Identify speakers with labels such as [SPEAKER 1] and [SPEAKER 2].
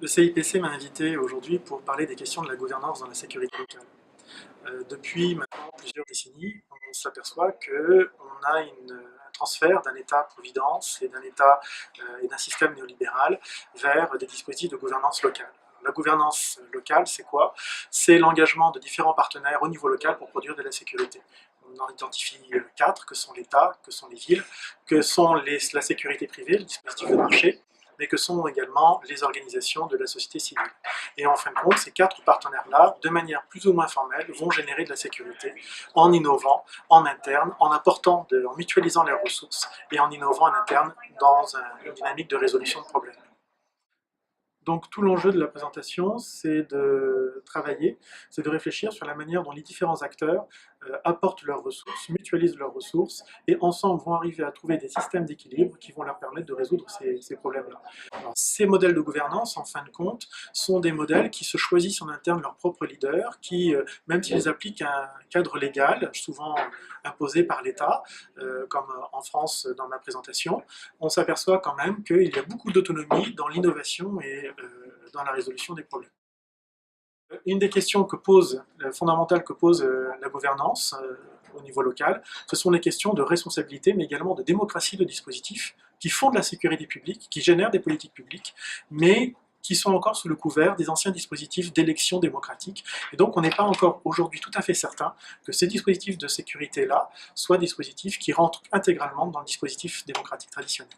[SPEAKER 1] Le CIPC m'a invité aujourd'hui pour parler des questions de la gouvernance dans la sécurité locale. Depuis maintenant plusieurs décennies, on s'aperçoit qu'on a un transfert d'un État-providence et d'un système néolibéral vers des dispositifs de gouvernance locale. La gouvernance locale, c'est quoi? C'est l'engagement de différents partenaires au niveau local pour produire de la sécurité. On en identifie quatre, que sont l'État, que sont les villes, que sont la sécurité privée, le dispositif de marché, mais que sont également les organisations de la société civile. Et en fin de compte, ces quatre partenaires-là, de manière plus ou moins formelle, vont générer de la sécurité en innovant en interne, en mutualisant leurs ressources et en innovant en interne dans une dynamique de résolution de problèmes. Donc tout l'enjeu de la présentation, c'est de travailler, c'est de réfléchir sur la manière dont les différents acteurs apportent leurs ressources, mutualisent leurs ressources, et ensemble vont arriver à trouver des systèmes d'équilibre qui vont leur permettre de résoudre ces problèmes-là. Ces modèles de gouvernance, en fin de compte, sont des modèles qui se choisissent en interne leurs propres leaders, qui, même s'ils appliquent un cadre légal, souvent imposé par l'État, comme en France dans ma présentation, on s'aperçoit quand même qu'il y a beaucoup d'autonomie dans l'innovation et dans la résolution des problèmes. Une des questions fondamentales que pose la gouvernance au niveau local, ce sont les questions de responsabilité, mais également de démocratie de dispositifs qui font de la sécurité publique, qui génèrent des politiques publiques, mais qui sont encore sous le couvert des anciens dispositifs d'élection démocratique. Et donc on n'est pas encore aujourd'hui tout à fait certain que ces dispositifs de sécurité-là soient des dispositifs qui rentrent intégralement dans le dispositif démocratique traditionnel.